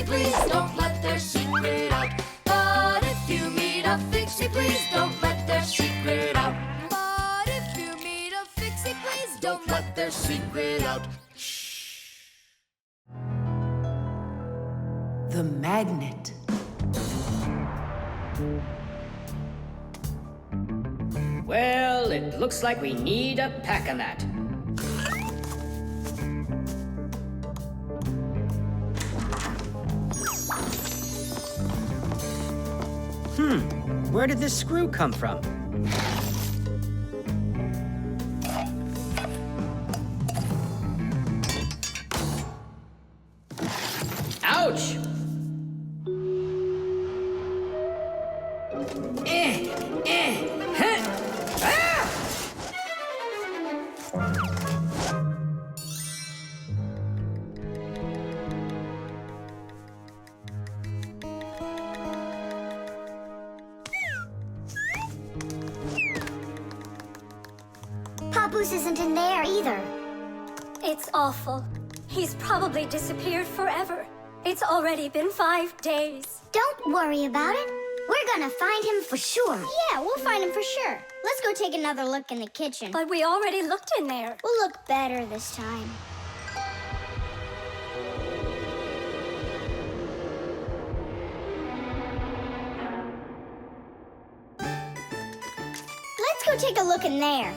please don't let their secret out. But if you meet a Fixie, please don't let their secret out. But if you meet a Fixie, please don't let their secret out. The magnet. Well, it looks like we need a pack-a-mat. Where did this screw come from? Ouch! Huh. Ah! Papus isn't in there either. It's awful. He's probably disappeared forever. It's already been 5 days. Don't worry about it. We're gonna find him for sure. Yeah, we'll find him for sure. Let's go take another look in the kitchen. But we already looked in there. We'll look better this time. Let's go take a look in there.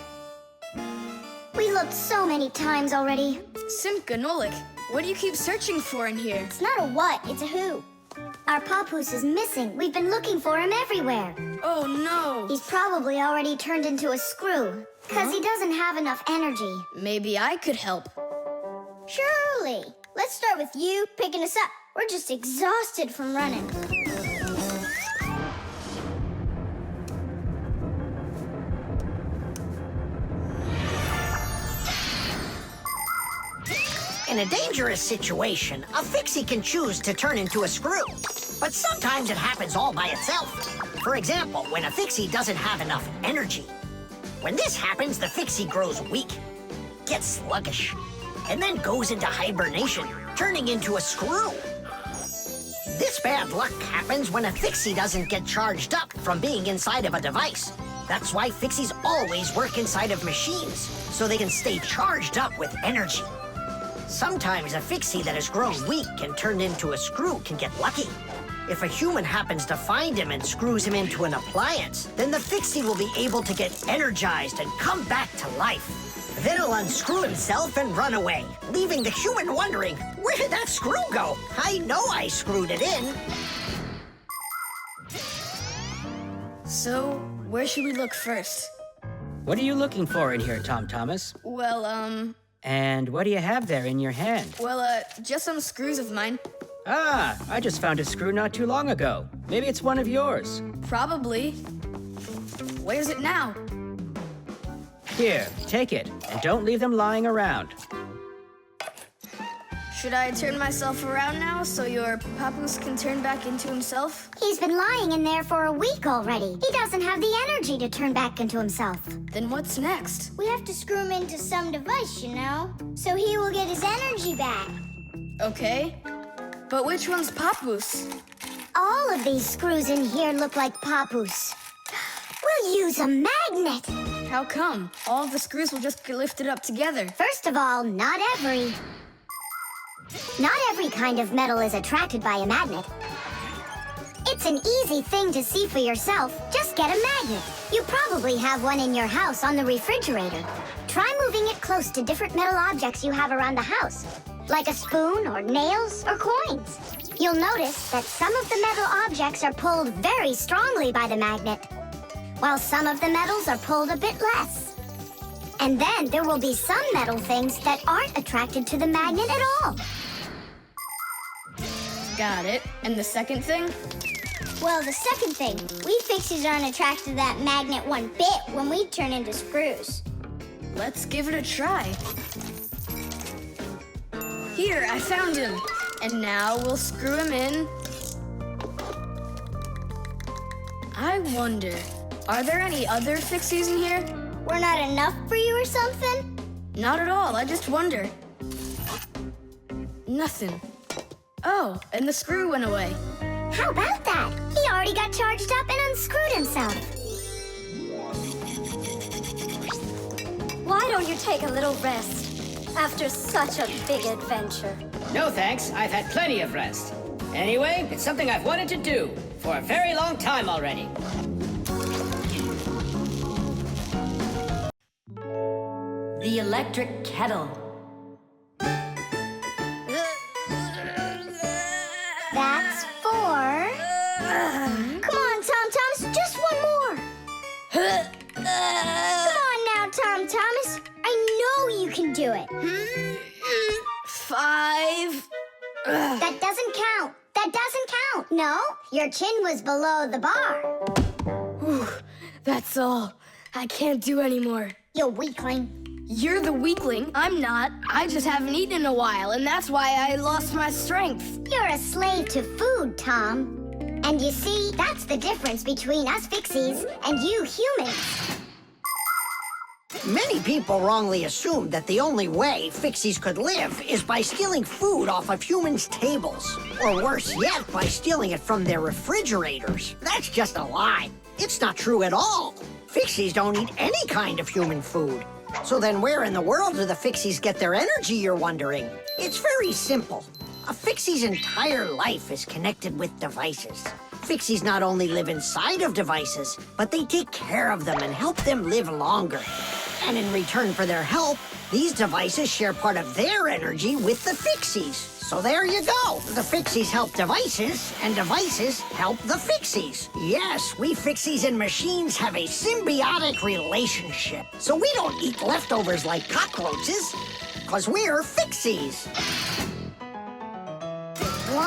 We looked so many times already. Simka, Nolik, what do you keep searching for in here? It's not a what, it's a who. Our Papus is missing. We've been looking for him everywhere. Oh no! He's probably already turned into a screw, because he doesn't have enough energy. Maybe I could help. Surely. Let's start with you picking us up. We're just exhausted from running. In a dangerous situation, a Fixie can choose to turn into a screw. But sometimes it happens all by itself. For example, when a Fixie doesn't have enough energy. When this happens, the Fixie grows weak, gets sluggish, and then goes into hibernation, turning into a screw. This bad luck happens when a Fixie doesn't get charged up from being inside of a device. That's why Fixies always work inside of machines, so they can stay charged up with energy. Sometimes a Fixie that has grown weak and turned into a screw can get lucky. If a human happens to find him and screws him into an appliance, then the Fixie will be able to get energized and come back to life. Then he'll unscrew himself and run away, leaving the human wondering, where did that screw go? I know I screwed it in. So, where should we look first? What are you looking for in here, Tom Thomas? Well, And what do you have there in your hand? just some screws of mine. Ah, I just found a screw not too long ago. Maybe it's one of yours. Probably. Where's it now? Here, take it, and don't leave them lying around. Should I turn myself around now so your Papus can turn back into himself? He's been lying in there for a week already. He doesn't have the energy to turn back into himself. Then what's next? We have to screw him into some device, you know, so he will get his energy back. Okay. But which one's Papus? All of these screws in here look like Papus. We'll use a magnet. How come? All of the screws will just get lifted up together. First of all, not every kind of metal is attracted by a magnet. It's an easy thing to see for yourself. Just get a magnet. You probably have one in your house on the refrigerator. Try moving it close to different metal objects you have around the house, like a spoon or nails or coins. You'll notice that some of the metal objects are pulled very strongly by the magnet, while some of the metals are pulled a bit less. And then there will be some metal things that aren't attracted to the magnet at all. Got it. And the second thing? Well, the second thing, we Fixies aren't attracted to that magnet one bit when we turn into screws. Let's give it a try. Here, I found him. And now we'll screw him in. I wonder, are there any other Fixies in here? We're not enough for you or something? Not at all, I just wonder. Nothing. Oh, and the screw went away. How about that? He already got charged up and unscrewed himself. Why don't you take a little rest after such a big adventure? No thanks, I've had plenty of rest. Anyway, it's something I've wanted to do for a very long time already. The electric kettle. That's 4. Come on, Tom Thomas, just one more. Come on now, Tom Thomas. I know you can do it. 5. That doesn't count. That doesn't count. No, your chin was below the bar. Whew, that's all. I can't do anymore. You weakling. You're the weakling. I'm not. I just haven't eaten in a while, and that's why I lost my strength. You're a slave to food, Tom. And you see, that's the difference between us Fixies and you humans. Many people wrongly assume that the only way Fixies could live is by stealing food off of humans' tables. Or worse yet, by stealing it from their refrigerators. That's just a lie. It's not true at all. Fixies don't eat any kind of human food. So then where in the world do the Fixies get their energy, you're wondering? It's very simple. A Fixie's entire life is connected with devices. Fixies not only live inside of devices, but they take care of them and help them live longer. And in return for their help, these devices share part of their energy with the Fixies. So there you go. The Fixies help devices, and devices help the Fixies. Yes, we Fixies and machines have a symbiotic relationship. So we don't eat leftovers like cockroaches, because we're Fixies. 1,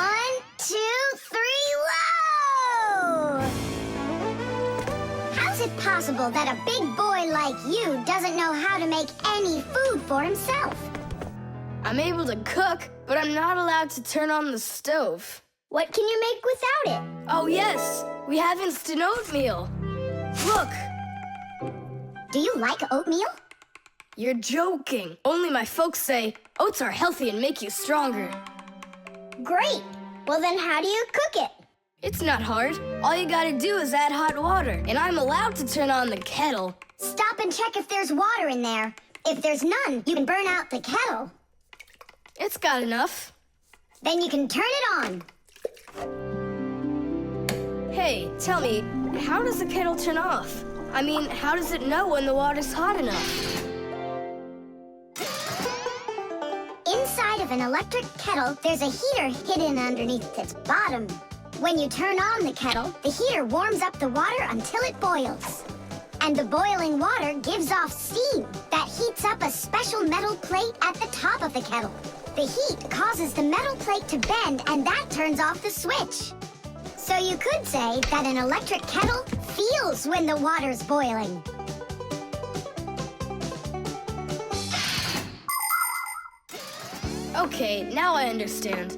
2, 3, whoa! How's it possible that a big boy like you doesn't know how to make any food for himself? I'm able to cook, but I'm not allowed to turn on the stove. What can you make without it? Oh, yes. We have instant oatmeal. Look, Do you like oatmeal? you're joking. Only my folks say oats are healthy and make you stronger. Great. Well, then how do you cook it? It's not hard. All you gotta do is add hot water, and I'm allowed to turn on the kettle. Stop and check if there's water in there. If there's none, you can burn out the kettle. It's got enough. Then you can turn it on. Hey, tell me, how does the kettle turn off? I mean, how does it know when the water's hot enough? Inside of an electric kettle, there's a heater hidden underneath its bottom. When you turn on the kettle, the heater warms up the water until it boils. And the boiling water gives off steam that heats up a special metal plate at the top of the kettle. The heat causes the metal plate to bend, and that turns off the switch. So you could say that an electric kettle feels when the water's boiling. Okay, now I understand.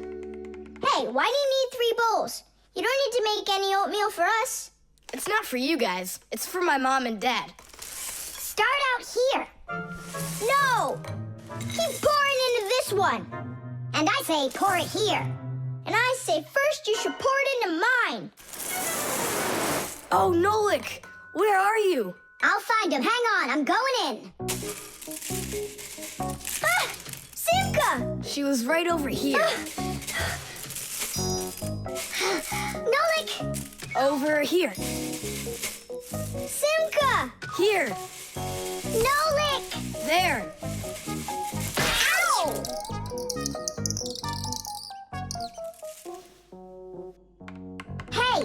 Hey, why do you need 3 bowls? You don't need to make any oatmeal for us. It's not for you guys. It's for my mom and dad. Start out here. No! Keep pouring into this one. And I say pour it here. And I say first you should pour it into mine. Oh, Nolik, where are you? I'll find him. Hang on, I'm going in. Ah! Simka! She was right over here. Nolik! Over here. Simka! Here. Nolik! There. Ow! Hey,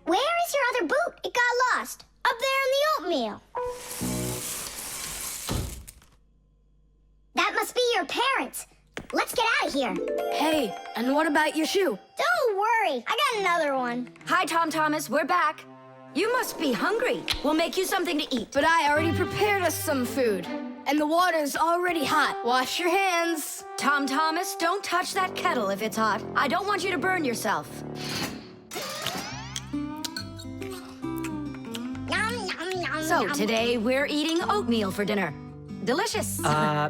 where is your other boot? It got lost. Up there in the oatmeal. That must be your parents. Let's get out of here. Hey, and what about your shoe? Don't worry, I got another one. Hi, Tom Thomas. We're back. You must be hungry. We'll make you something to eat. But I already prepared us some food. And the water's already hot. Wash your hands. Tom Thomas, don't touch that kettle if it's hot. I don't want you to burn yourself. Yum, yum, yum, So yum. today we're eating oatmeal for dinner. Delicious.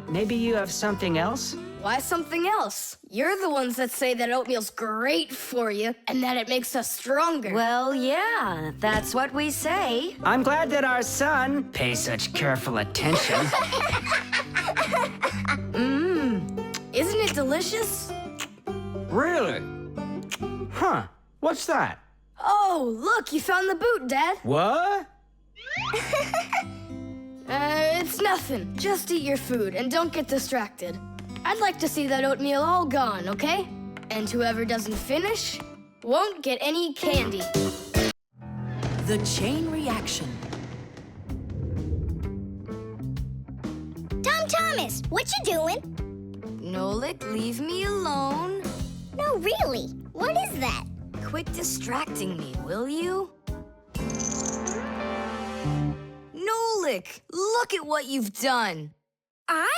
Maybe you have something else? Why something else? You're the ones that say that oatmeal's great for you and that it makes us stronger. Well, yeah, that's what we say. I'm glad that our son pays such careful attention. Isn't it delicious? Really? Huh. What's that? Oh, look, you found the boot, Dad. What? It's nothing. Just eat your food and don't get distracted. I'd like to see that oatmeal all gone, okay? And whoever doesn't finish won't get any candy. The chain reaction. Tom Thomas, what you doing? Nolik, leave me alone. No, really. What is that? Quit distracting me, will you? Nolik, look at what you've done. I?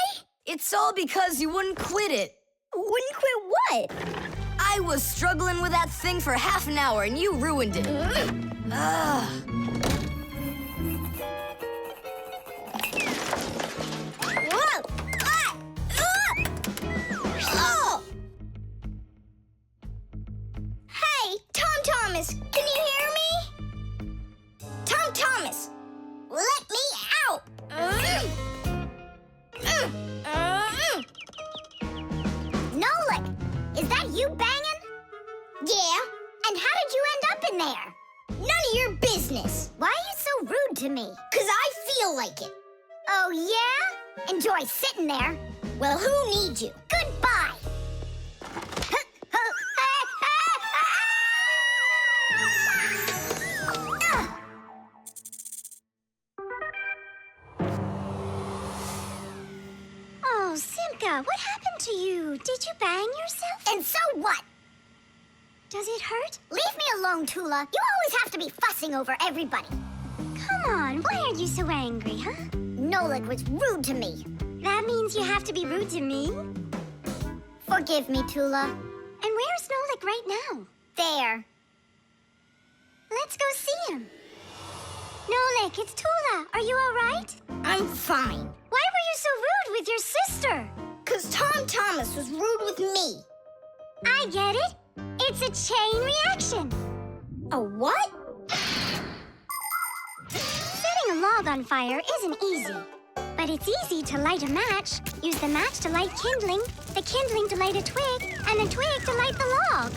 It's all because you wouldn't quit it. Wouldn't quit what? I was struggling with that thing for half an hour and you ruined it. Ugh. Whoa! Ah! Oh! Hey, Tom Thomas, can you hear me? Tom Thomas, let me out! Nolik, is that you banging? Yeah. And how did you end up in there? None of your business. Why are you so rude to me? 'Cause I feel like it. Oh, yeah? Enjoy sitting there. Well, who needs you? Goodbye. Oh, Simka, what happened to you? Did you bang yourself? And so what? Does it hurt? Leave me alone, Tula. You always have to be fussing over everybody. Come on, why are you so angry, huh? Nolik was rude to me. That means you have to be rude to me? Forgive me, Tula. And where's Nolik right now? There. Let's go see him. Nolik, it's Tula. Are you all right? I'm fine. Why were you so rude with your sister? 'Cause Tom Thomas was rude with me. I get it. It's a chain reaction. A what? Setting a log on fire isn't easy. But it's easy to light a match. Use the match to light kindling, the kindling to light a twig, and the twig to light the log.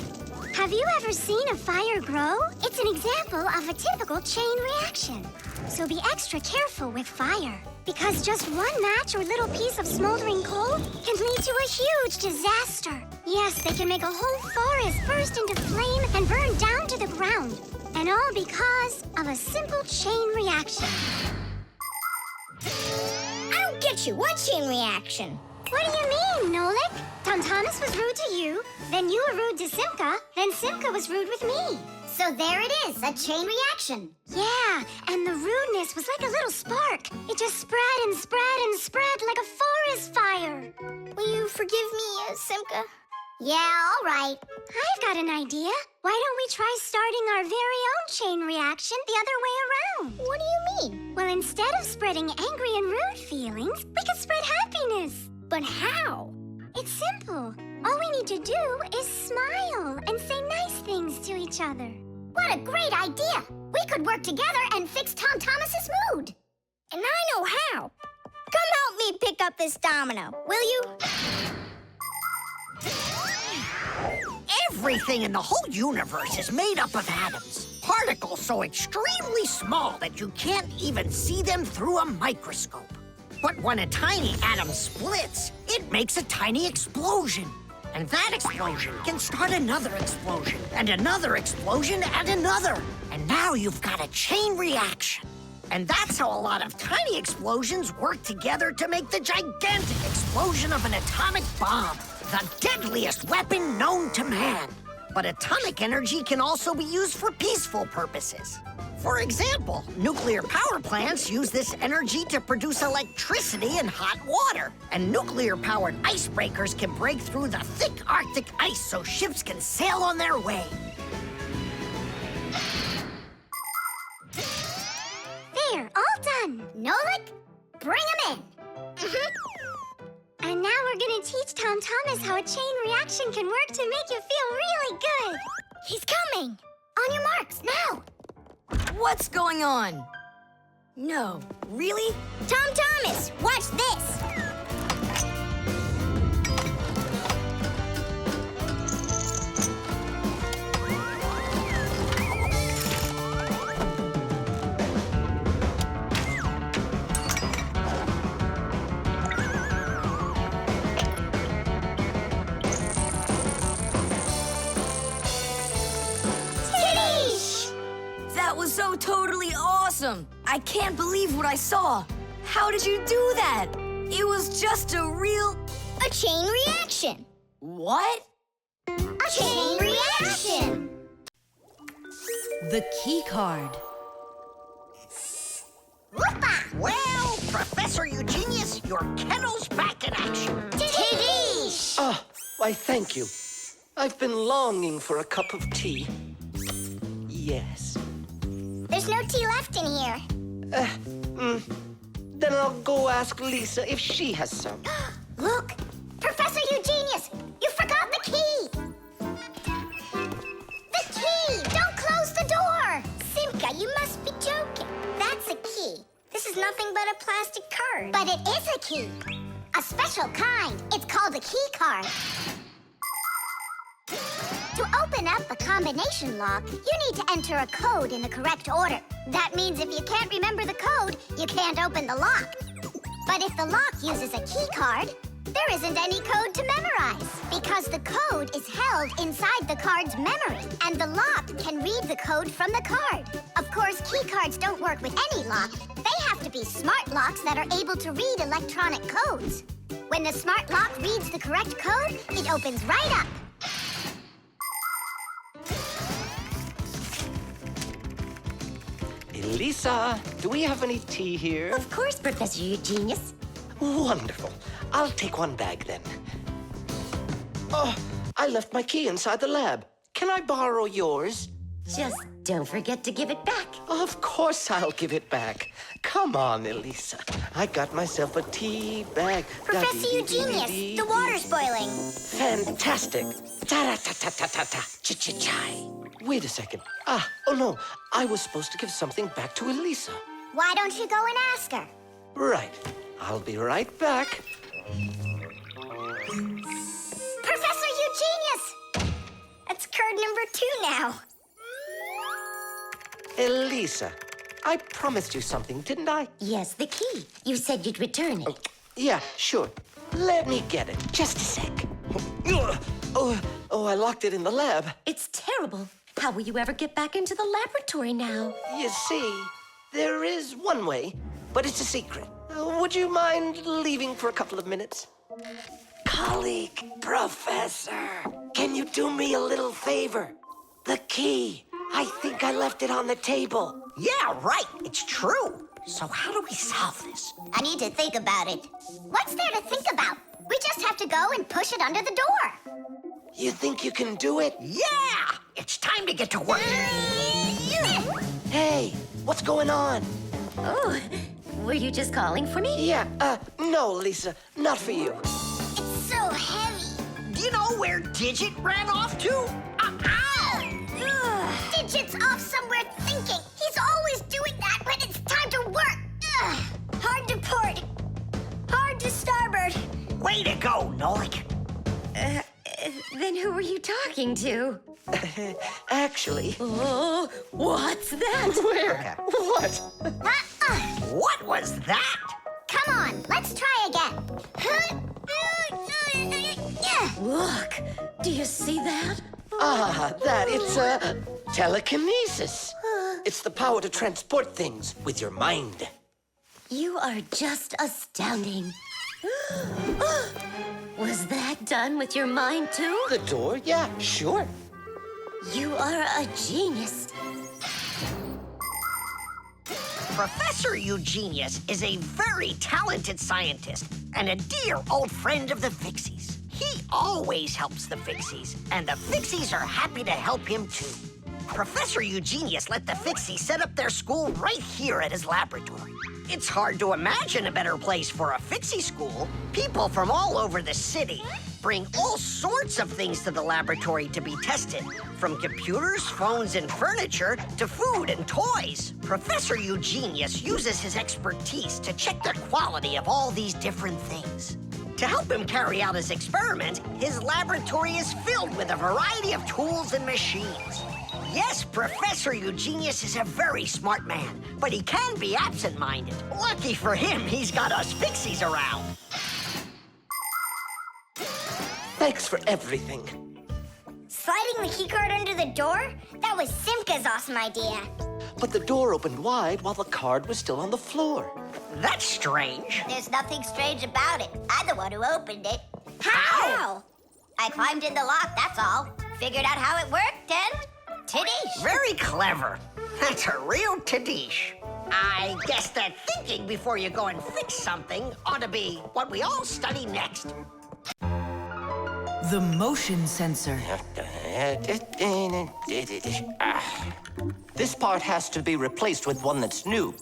Have you ever seen a fire grow? It's an example of a typical chain reaction. So be extra careful with fire, because just one match or little piece of smoldering coal can lead to a huge disaster. Yes, they can make a whole forest burst into flame and burn down to the ground. And all because of a simple chain reaction. I don't get you. What chain reaction? What do you mean, Nolik? Tom Thomas was rude to you, then you were rude to Simka, then Simka was rude with me. So there it is, a chain reaction. Yeah, and the rudeness was like a little spark. It just spread and spread and spread like a forest fire. Will you forgive me, Simka? Yeah, all right. I've got an idea. Why don't we try starting our very own chain reaction the other way around? What do you mean? Well, instead of spreading angry and rude feelings, we could spread happiness. But how? It's simple. All we need to do is smile and say nice things to each other. What a great idea! We could work together and fix Tom Thomas's mood. And I know how. Come help me pick up this domino, will you? Everything in the whole universe is made up of atoms. Particles so extremely small that you can't even see them through a microscope. But when a tiny atom splits, it makes a tiny explosion. And that explosion can start another explosion, and another explosion, and another. And now you've got a chain reaction. And that's how a lot of tiny explosions work together to make the gigantic explosion of an atomic bomb, the deadliest weapon known to man. But atomic energy can also be used for peaceful purposes. For example, nuclear power plants use this energy to produce electricity and hot water. And nuclear-powered icebreakers can break through the thick Arctic ice so ships can sail on their way. There, all done. Nolik, bring him in. gonna teach Tom Thomas how a chain reaction can work to make you feel really good. He's coming. On your marks, now. What's going on? No, really? Tom Thomas, watch this. That was so totally awesome! I can't believe what I saw! How did you do that? It was just A chain reaction. What? A chain reaction. The key card. Whoopa! Well, Professor Eugenius, your kettle's back in action. Tidish! Ah, why, thank you. I've been longing for a cup of tea. Yes. There's no tea left in here. Then I'll go ask Lisa if she has some. Look, Professor Eugenius, you forgot the key. The key! Don't close the door. Simka, you must be joking. That's a key. This is nothing but a plastic card. But it is a key. A special kind. It's called a key card. To open up a combination lock, you need to enter a code in the correct order. That means if you can't remember the code, you can't open the lock. But if the lock uses a key card, there isn't any code to memorize because the code is held inside the card's memory, and the lock can read the code from the card. Of course, key cards don't work with any lock. They have to be smart locks that are able to read electronic codes. When the smart lock reads the correct code, it opens right up. Lisa, do we have any tea here? Of course, Professor Eugenius. Wonderful. I'll take one bag then. Oh, I left my key inside the lab. Can I borrow yours? Just don't forget to give it back. Of course I'll give it back. Come on, Elisa. I got myself a tea bag. Professor Eugenius, the water's boiling. Fantastic. Ta-ra-ta-ta-ta-ta-ta. Ch-ch-chai. Wait a second. Oh no. I was supposed to give something back to Elisa. Why don't you go and ask her? Right. I'll be right back. Professor Eugenius! That's card number 2 now. Elisa, I promised you something, didn't I? Yes, the key. You said you'd return it. Yeah, sure. Let me get it. Just a sec. Oh, I locked it in the lab. It's terrible. How will you ever get back into the laboratory now? You see, there is one way, but it's a secret. Would you mind leaving for a couple of minutes? Colleague, Professor, can you do me a little favor? The key. I think I left it on the table. Yeah, right. It's true. So how do we solve this? I need to think about it. What's there to think about? We just have to go and push it under the door. You think you can do it? Yeah! It's time to get to work. Hey, what's going on? Oh, were you just calling for me? Yeah, no, Lisa, not for you. It's so heavy. Do you know where Digit ran off to? Ow! Digit's off somewhere thinking. He's always doing that when it's time to work. Hard to port. Hard to starboard. Way to go, Nolik. Then who were you talking to? Actually. Oh, what's that? Where? What? What was that? Come on, let's try again. Look, do you see that? It's telekinesis. It's the power to transport things with your mind. You are just astounding. Was that done with your mind, too? The door? Yeah, sure. You are a genius. Professor Eugenius is a very talented scientist and a dear old friend of the Fixies. He always helps the Fixies, and the Fixies are happy to help him too. Professor Eugenius let the Fixies set up their school right here at his laboratory. It's hard to imagine a better place for a Fixie school. People from all over the city bring all sorts of things to the laboratory to be tested, from computers, phones, and furniture to food and toys. Professor Eugenius uses his expertise to check the quality of all these different things. To help him carry out his experiment, his laboratory is filled with a variety of tools and machines. Yes, Professor Eugenius is a very smart man, but he can be absent-minded. Lucky for him, he's got us Fixies around. Thanks for everything. Sliding the keycard under the door? That was Simka's awesome idea. But the door opened wide while the card was still on the floor. That's strange. There's nothing strange about it. I'm the one who opened it. How? I climbed in the lock, that's all. Figured out how it worked, and Tadish. Very clever. That's a real Tadish. I guess that thinking before you go and fix something ought to be what we all study next. The motion sensor. This part has to be replaced with one that's new.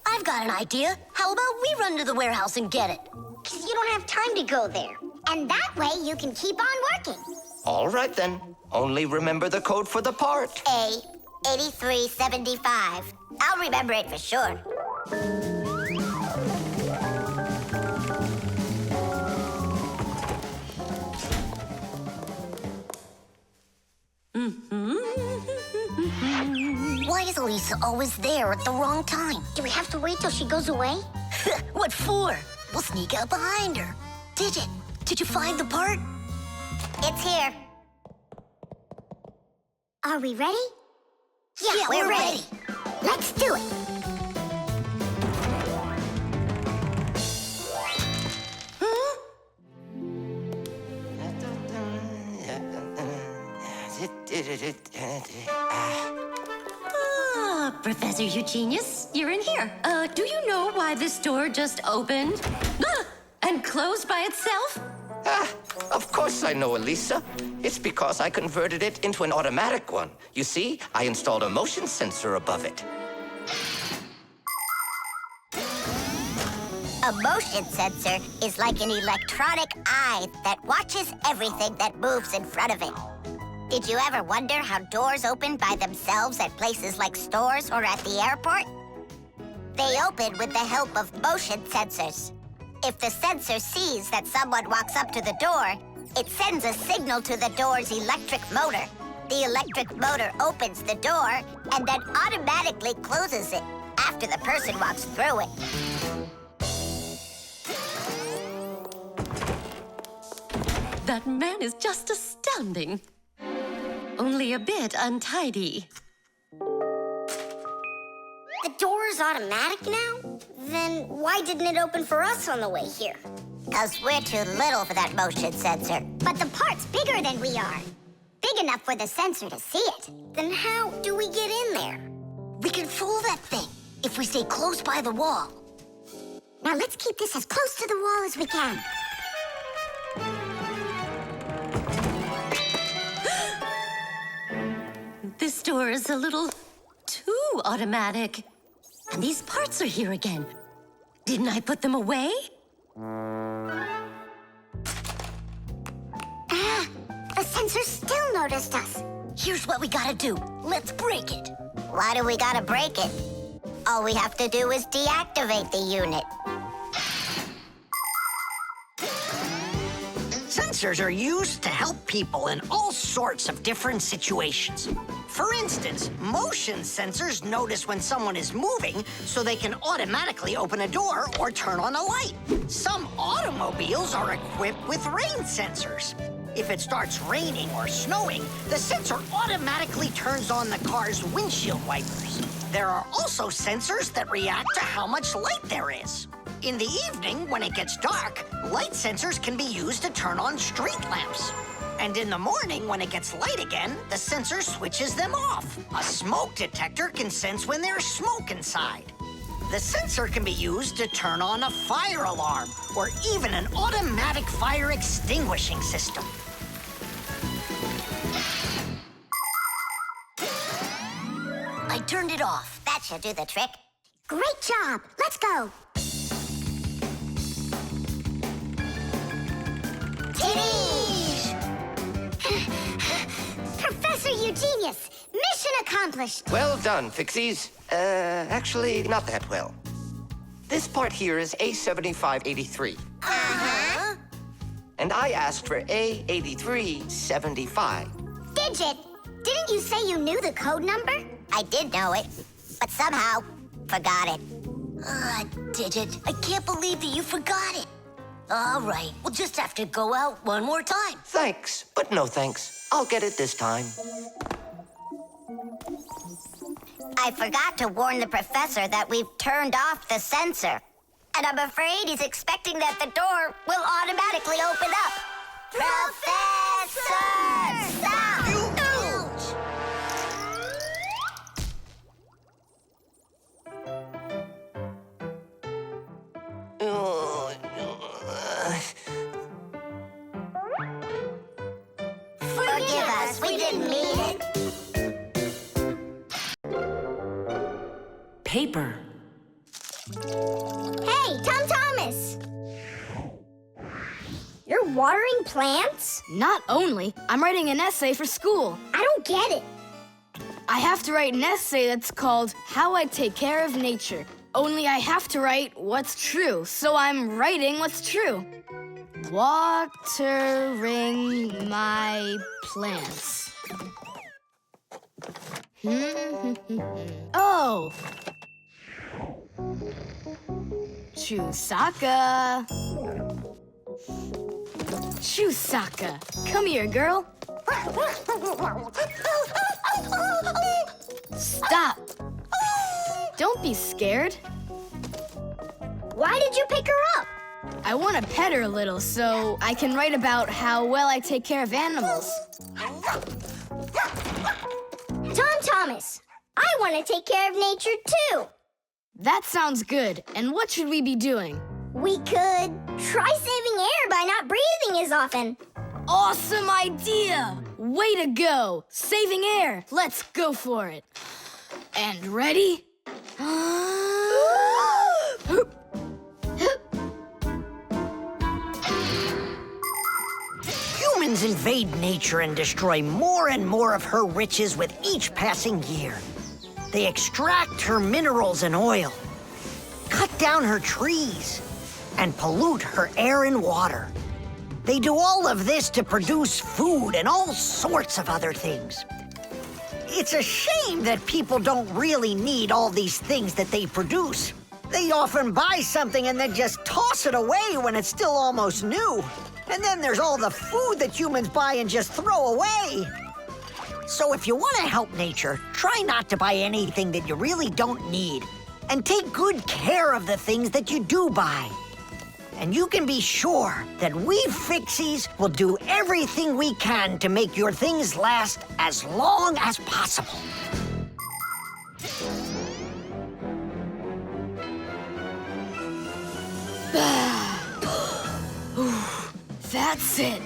I've got an idea. How about we run to the warehouse and get it? 'Cause you don't have time to go there. And that way you can keep on working. All right, then. Only remember the code for the part. A8375. I'll remember it for sure. Why is Lisa always there at the wrong time? Do we have to wait till she goes away? What for? We'll sneak out behind her. Did you find the part? It's here. Are we ready? Yeah, we're ready. Let's do it. Professor Eugenius, you're in here. Do you know why this door just opened? And closed by itself? Of course I know, Elisa. It's because I converted it into an automatic one. You see, I installed a motion sensor above it. A motion sensor is like an electronic eye that watches everything that moves in front of it. Did you ever wonder how doors open by themselves at places like stores or at the airport? They open with the help of motion sensors. If the sensor sees that someone walks up to the door, it sends a signal to the door's electric motor. The electric motor opens the door and then automatically closes it after the person walks through it. That man is just astounding. Only a bit untidy. The door is automatic now? Then why didn't it open for us on the way here? 'Cause we're too little for that motion sensor. But the part's bigger than we are. Big enough for the sensor to see it. Then how do we get in there? We can fool that thing if we stay close by the wall. Now let's keep this as close to the wall as we can. This door is a little too automatic. And these parts are here again. Didn't I put them away? The sensor still noticed us. Here's what we gotta do. Let's break it. Why do we gotta break it? All we have to do is deactivate the unit. Sensors are used to help people in all sorts of different situations. For instance, motion sensors notice when someone is moving so they can automatically open a door or turn on a light. Some automobiles are equipped with rain sensors. If it starts raining or snowing, the sensor automatically turns on the car's windshield wipers. There are also sensors that react to how much light there is. In the evening, when it gets dark, light sensors can be used to turn on street lamps. And in the morning, when it gets light again, the sensor switches them off. A smoke detector can sense when there's smoke inside. The sensor can be used to turn on a fire alarm or even an automatic fire extinguishing system. turned it off. That should do the trick. Great job. Let's go. Titties! Professor Eugenius, mission accomplished. Well done, Fixies. Actually, not that well. This part here is A7583. Uh-huh. And I asked for A8375. Digit, didn't you say you knew the code number? I did know it, but somehow forgot it. Digit, I can't believe that you forgot it. All right, we'll just have to go out one more time. Thanks, but no thanks. I'll get it this time. I forgot to warn the professor that we've turned off the sensor. And I'm afraid he's expecting that the door will automatically open up. Professor! Stop! Forgive us, we didn't mean it. Paper. Hey, Tom Thomas! You're watering plants? Not only, I'm writing an essay for school. I don't get it. I have to write an essay that's called How I Take Care of Nature. Only I have to write what's true, so I'm writing what's true. Watering my plants. Oh! Chusaka. Chusaka, come here, girl. Stop. Don't be scared. Why did you pick her up? I want to pet her a little so I can write about how well I take care of animals. Tom Thomas, I want to take care of nature too. That sounds good. And what should we be doing? We could try saving air by not breathing as often. Awesome idea! Way to go! Saving air! Let's go for it. And ready? Humans invade nature and destroy more and more of her riches with each passing year. They extract her minerals and oil, cut down her trees, and pollute her air and water. They do all of this to produce food and all sorts of other things. It's a shame that people don't really need all these things that they produce. They often buy something and then just toss it away when it's still almost new. And then there's all the food that humans buy and just throw away. So if you want to help nature, try not to buy anything that you really don't need. And take good care of the things that you do buy. And you can be sure that we Fixies will do everything we can to make your things last as long as possible. That's it.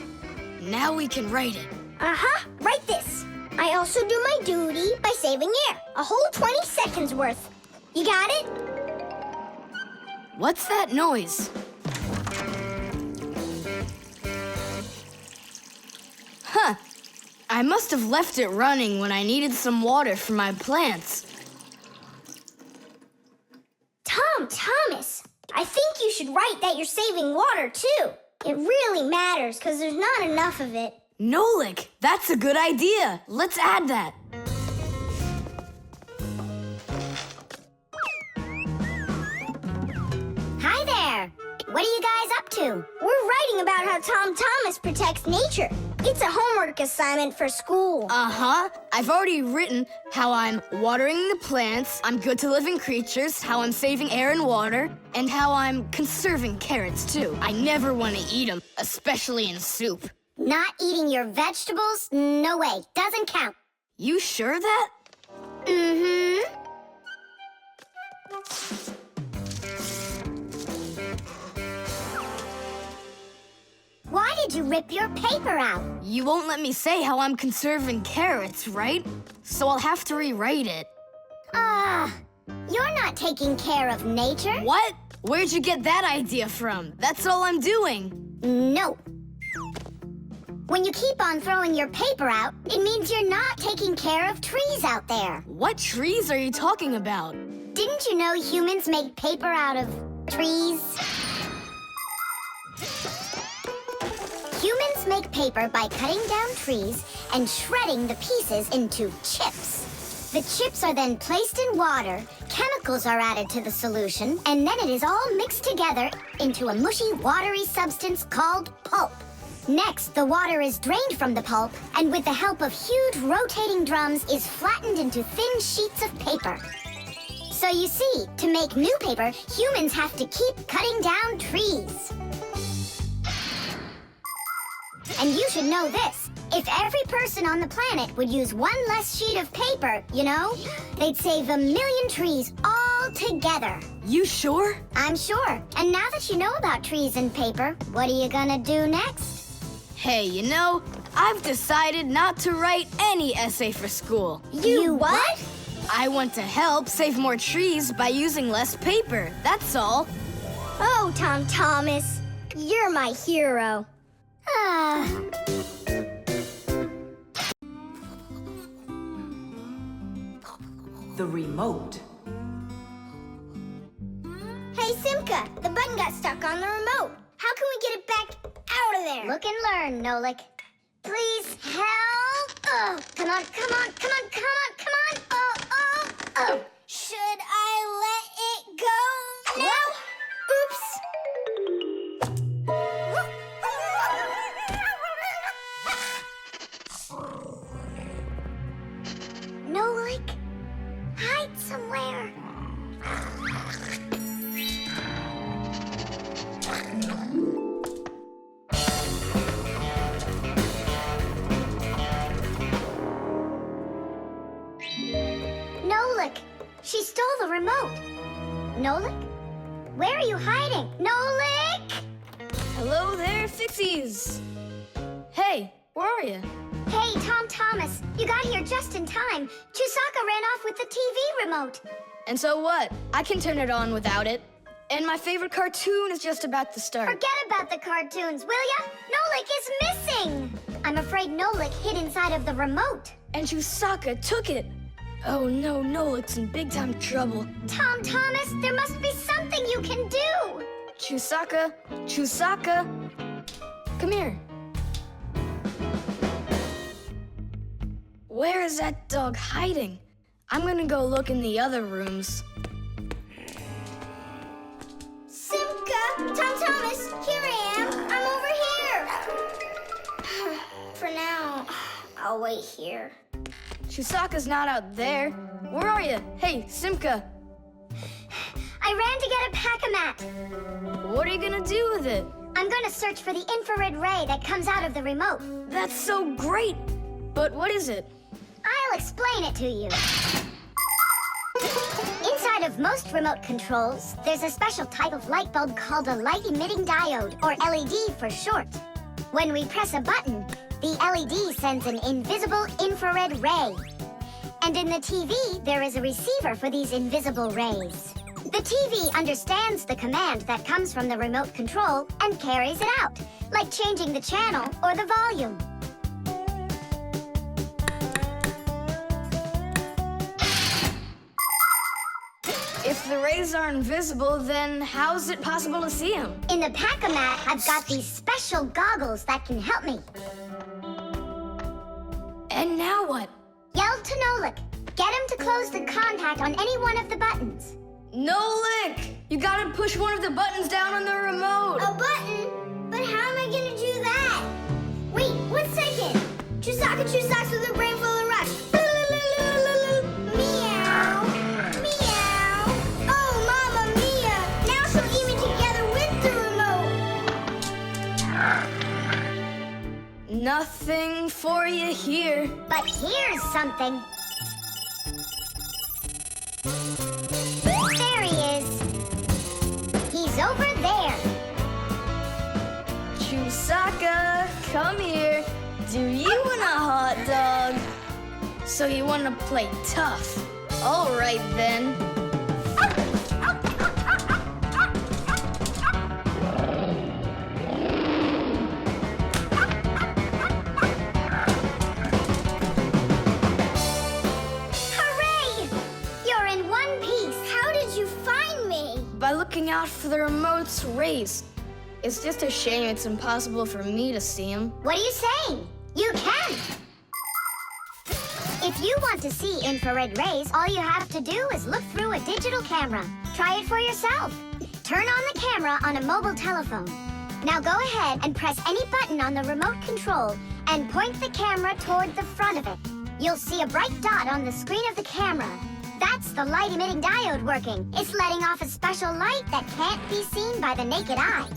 Now we can write it. Uh-huh, write this. I also do my duty by saving air. A whole 20 seconds worth. You got it? What's that noise? Huh. I must have left it running when I needed some water for my plants. Tom Thomas, I think you should write that you're saving water, too. It really matters, because there's not enough of it. Nolik, that's a good idea. Let's add that. Hi there. What are you guys up to? We're writing about how Tom Thomas protects nature. It's a homework assignment for school. Uh-huh. I've already written how I'm watering the plants, I'm good to living creatures, how I'm saving air and water, and how I'm conserving carrots, too. I never want to eat them, especially in soup. Not eating your vegetables? No way. Doesn't count. You sure that? Mm-hmm. Why did you rip your paper out? You won't let me say how I'm conserving carrots, right? So I'll have to rewrite it. You're not taking care of nature. What? Where'd you get that idea from? That's all I'm doing. No. When you keep on throwing your paper out, it means you're not taking care of trees out there. What trees are you talking about? Didn't you know humans make paper out of trees? Humans make paper by cutting down trees and shredding the pieces into chips. The chips are then placed in water, chemicals are added to the solution, and then it is all mixed together into a mushy, watery substance called pulp. Next, the water is drained from the pulp, and with the help of huge rotating drums is flattened into thin sheets of paper. So you see, to make new paper, humans have to keep cutting down trees. And you should know this. If every person on the planet would use one less sheet of paper, you know, they'd save 1 million trees all together. You sure? I'm sure. And now that you know about trees and paper, what are you gonna do next? Hey, you know, I've decided not to write any essay for school. You what? I want to help save more trees by using less paper, that's all. Oh, Tom Thomas, you're my hero. The remote. Hey, Simka, the button got stuck on the remote. How can we get it back out of there? Look and learn, Nolik. Please help. Oh, come on, come on, come on, come on, come on. Oh. Should I let it go now? Oops. Nolik, hide somewhere. Nolik, she stole the remote. Nolik? Where are you hiding? Nolik! Hello there, Fixies. Hey, where are you? Hey, Tom Thomas, you got here just in time. Chusaka ran off with the TV remote. And so what? I can turn it on without it. And my favorite cartoon is just about to start. Forget about the cartoons, will ya? Nolik is missing! I'm afraid Nolik hid inside of the remote. And Chusaka took it. Oh no, Nolik's in big time trouble. Tom Thomas, there must be something you can do! Chusaka, Chusaka, come here. Where is that dog hiding? I'm gonna go look in the other rooms. Simka! Tom Thomas, here I am. I'm over here. For now, I'll wait here. Chusaka's not out there. Where are you? Hey, Simka. I ran to get a pack-a-mat. What are you gonna do with it? I'm gonna search for the infrared ray that comes out of the remote. That's so great! But what is it? I'll explain it to you. Inside of most remote controls, there's a special type of light bulb called a light-emitting diode, or LED for short. When we press a button, the LED sends an invisible infrared ray. And in the TV, there is a receiver for these invisible rays. The TV understands the command that comes from the remote control and carries it out, like changing the channel or the volume. If the rays are invisible, then how is it possible to see them? In the pack-a-mat, I've got these special goggles that can help me. And now what? Yell to Nolik. Get him to close the contact on any one of the buttons. Nolik! You gotta push one of the buttons down on the remote. A button? But how am I gonna do that? Wait, 1 second. Chusaka Chusaks with a brain full of rocks. Meow. Meow. Oh, Mamma Mia. Now she'll eat me together with the remote. Nothing for you here. But here's something. There he is. He's over there. Chusaka, come here. Do you want a hot dog? So you want to play tough? All right, then. Hooray! You're in one piece. How did you find me? By looking out for the remote's rays. It's just a shame it's impossible for me to see him. What are you saying? You can. If you want to see infrared rays, all you have to do is look through a digital camera. Try it for yourself. Turn on the camera on a mobile telephone. Now go ahead and press any button on the remote control and point the camera toward the front of it. You'll see a bright dot on the screen of the camera. That's the light-emitting diode working. It's letting off a special light that can't be seen by the naked eye.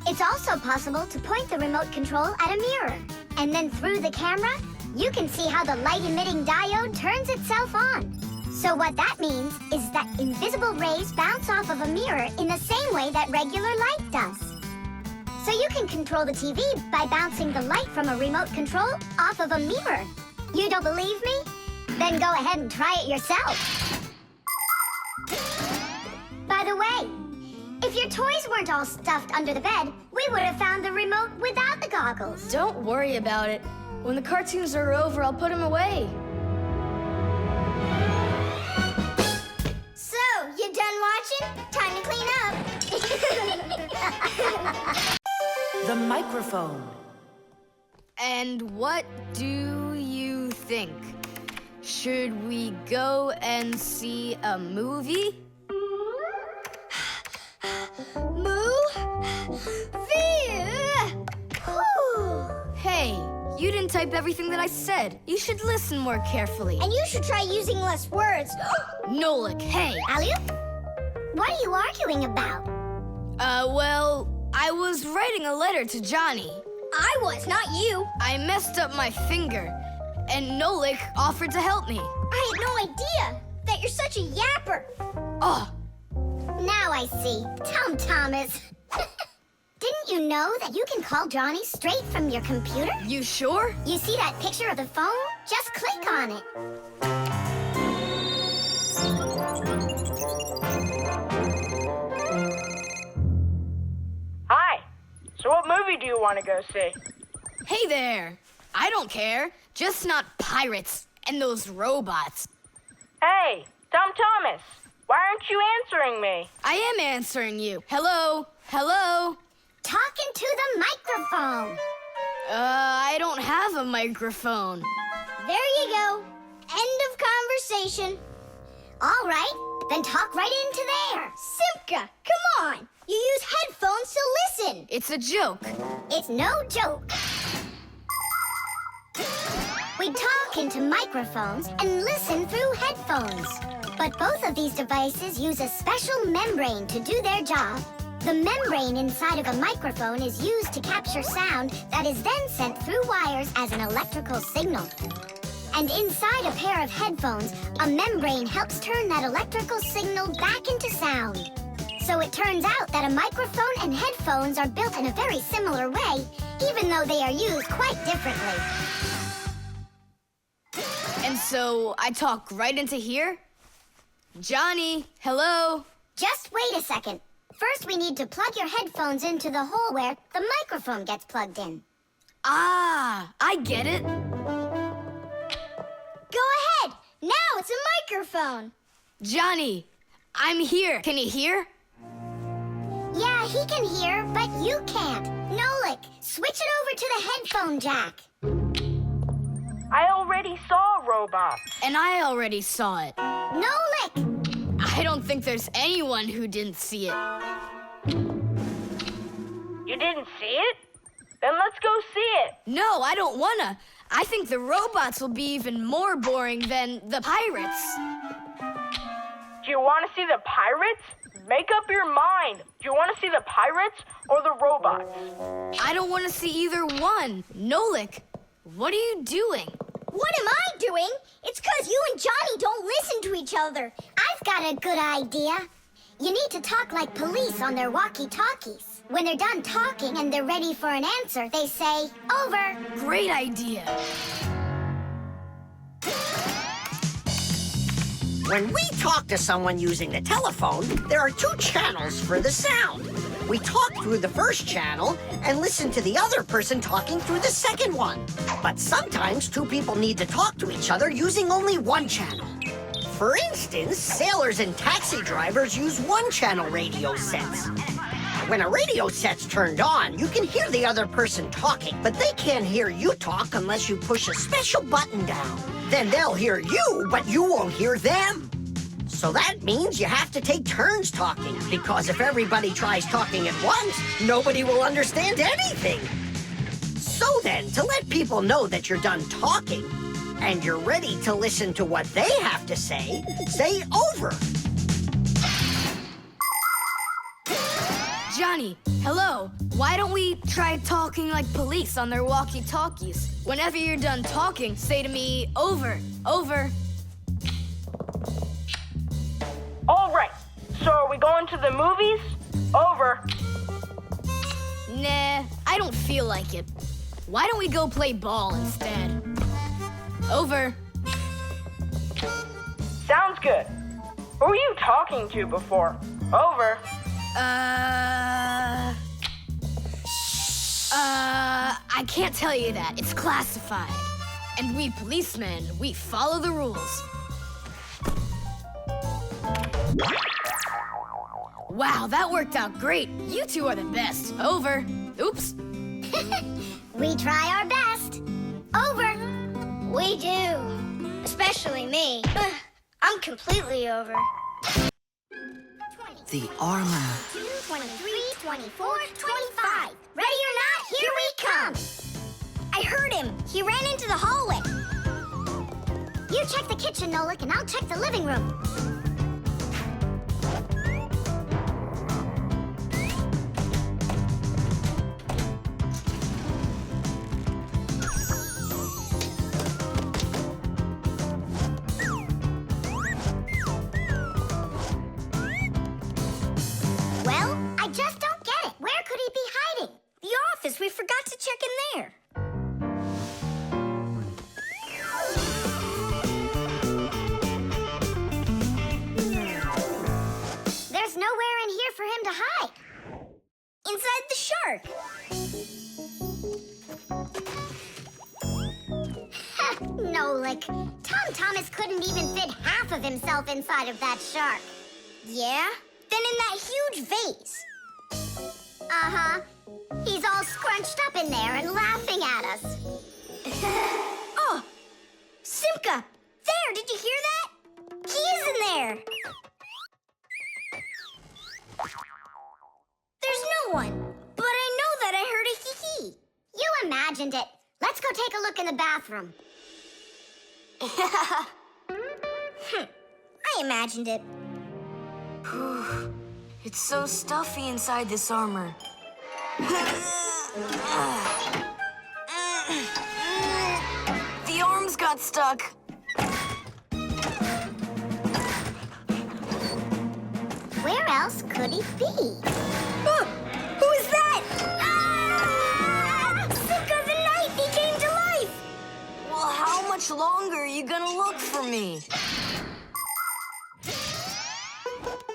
It's also possible to point the remote control at a mirror. And then through the camera, you can see how the light-emitting diode turns itself on. So what that means is that invisible rays bounce off of a mirror in the same way that regular light does. So you can control the TV by bouncing the light from a remote control off of a mirror. You don't believe me? Then go ahead and try it yourself. By the way, if your toys weren't all stuffed under the bed, we would have found the remote without the goggles. Don't worry about it. When the cartoons are over, I'll put them away. So, you done watching? Time to clean up. The microphone. And what do you think? Should we go and see a movie? Hey, you didn't type everything that I said. You should listen more carefully. And you should try using less words. Nolik, hey. Alley-oop? What are you arguing about? Well, I was writing a letter to Johnny. I was, not you. I messed up my finger, and Nolik offered to help me. I had no idea that you're such a yapper. Oh. Now I see. Tom Thomas. Didn't you know that you can call Johnny straight from your computer? You sure? You see that picture of the phone? Just click on it. Hi. So what movie do you want to go see? Hey there. I don't care. Just not pirates and those robots. Hey, Tom Thomas. Why aren't you answering me? I am answering you. Hello? Hello? Talking to the microphone. I don't have a microphone. There you go. End of conversation. All right, then talk right into there. Simka, come on. You use headphones to listen. It's a joke. It's no joke. We talk into microphones and listen through headphones. But both of these devices use a special membrane to do their job. The membrane inside of a microphone is used to capture sound that is then sent through wires as an electrical signal. And inside a pair of headphones, a membrane helps turn that electrical signal back into sound. So it turns out that a microphone and headphones are built in a very similar way, even though they are used quite differently. And so I talk right into here? Johnny, hello? Just wait a second. First, we need to plug your headphones into the hole where the microphone gets plugged in. Ah, I get it. Go ahead. Now it's a microphone. Johnny, I'm here. Can you hear? Yeah, he can hear, but you can't. Nolik, switch it over to the headphone jack. I already saw a robot. And I already saw it. Nolik! I don't think there's anyone who didn't see it. You didn't see it? Then let's go see it. No, I don't wanna. I think the robots will be even more boring than the pirates. Do you want to see the pirates? Make up your mind. Do you want to see the pirates or the robots? I don't want to see either one. Nolik, what are you doing? What am I doing? It's 'cause you and Johnny don't listen to each other. I've got a good idea. You need to talk like police on their walkie-talkies. When they're done talking and they're ready for an answer, they say, "Over." Great idea. When we talk to someone using the telephone, there are two channels for the sound. We talk through the first channel and listen to the other person talking through the second one. But sometimes two people need to talk to each other using only one channel. For instance, sailors and taxi drivers use one-channel radio sets. When a radio set's turned on, you can hear the other person talking, but they can't hear you talk unless you push a special button down. Then they'll hear you, but you won't hear them. So that means you have to take turns talking, because if everybody tries talking at once, nobody will understand anything. So then, to let people know that you're done talking, and you're ready to listen to what they have to say over. Johnny, hello. Why don't we try talking like police on their walkie-talkies? Whenever you're done talking, say to me, over, over. All right. So are we going to the movies? Over. Nah, I don't feel like it. Why don't we go play ball instead? Over. Sounds good. Who were you talking to before? Over. I can't tell you that. It's classified. And we policemen, we follow the rules. Wow, that worked out great. You two are the best. Over. Oops. We try our best. Over. We do. Especially me. I'm completely over. The armor. 23, 24, 25. Ready or not, here we come. I heard him. He ran into the hallway. You check the kitchen, Nolik, and I'll check the living room. Well, I just don't get it. Where could he be hiding? The office. We forgot to check in there. There's nowhere in here for him to hide. Inside the shark. Nolik, Tom Thomas couldn't even fit half of himself inside of that shark. Yeah? Then in that huge vase. Uh-huh. He's all scrunched up in there and laughing at us. Oh! Simka! There! Did you hear that? He is in there! There's no one. But I know that I heard a hee-hee. You imagined it. Let's go take a look in the bathroom. I imagined it. It's so stuffy inside this armor. The arms got stuck. Where else could he be? Who is that? Ah! Simka the Knight! He came to life! Well, how much longer are you gonna look for me?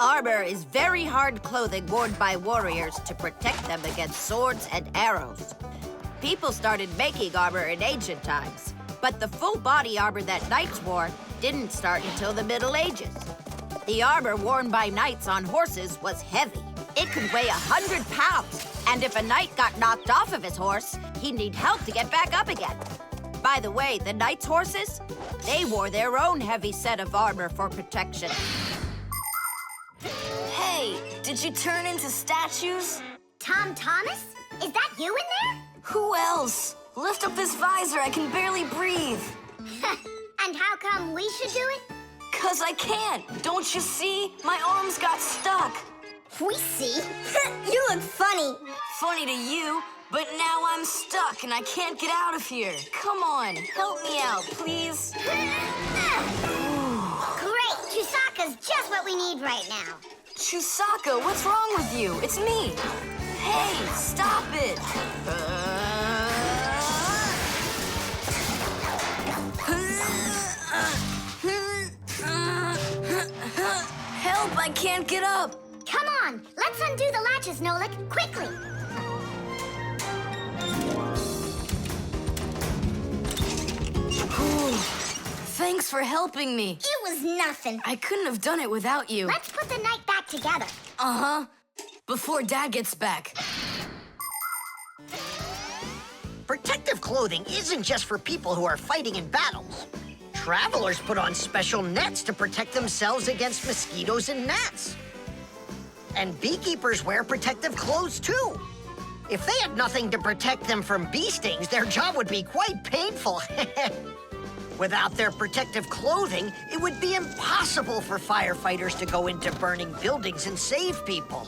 Armor is very hard clothing worn by warriors to protect them against swords and arrows. People started making armor in ancient times, but the full body armor that knights wore didn't start until the Middle Ages. The armor worn by knights on horses was heavy. It could weigh 100 pounds, and if a knight got knocked off of his horse, he'd need help to get back up again. By the way, the knights' horses, they wore their own heavy set of armor for protection. Hey, did you turn into statues? Tom Thomas? Is that you in there? Who else? Lift up this visor, I can barely breathe. And how come we should do it? 'Cause I can't. Don't you see? My arms got stuck. We see. You look funny. Funny to you, but now I'm stuck and I can't get out of here. Come on, help me out, please. Great! Chusaka's just what we need right now. Chusaka, what's wrong with you? It's me. Hey, stop it. can't get up. Come on, let's undo the latches, Nolik, quickly. Ooh, thanks for helping me. It was nothing. I couldn't have done it without you. Let's put the night back together. Uh-huh. Before Dad gets back. Protective clothing isn't just for people who are fighting in battles. Travelers put on special nets to protect themselves against mosquitoes and gnats. And beekeepers wear protective clothes too. If they had nothing to protect them from bee stings, their job would be quite painful. Without their protective clothing, it would be impossible for firefighters to go into burning buildings and save people.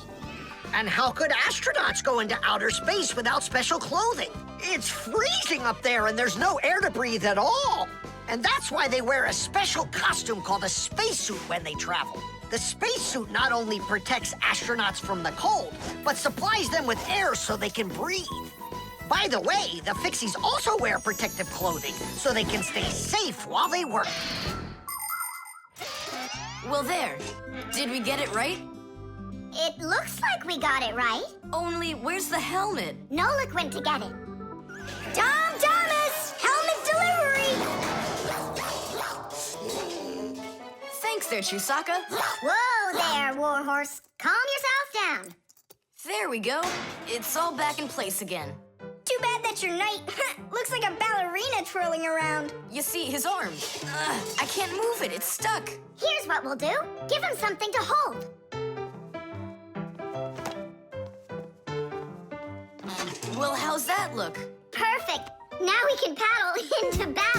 And how could astronauts go into outer space without special clothing? It's freezing up there and there's no air to breathe at all. And that's why they wear a special costume called a spacesuit when they travel. The spacesuit not only protects astronauts from the cold, but supplies them with air so they can breathe. By the way, the Fixies also wear protective clothing so they can stay safe while they work. Well, there. Did we get it right? It looks like we got it right. Only, where's the helmet? Nolik went to get it. Tom Thomas, helmet delivery. Thanks there, Chusaka. Whoa there, Warhorse. Calm yourself down. There we go. It's all back in place again. Too bad that your knight looks like a ballerina twirling around. You see, his arm. I can't move it. It's stuck. Here's what we'll do. Give him something to hold. Well, how's that look? Perfect. Now we can paddle into battle.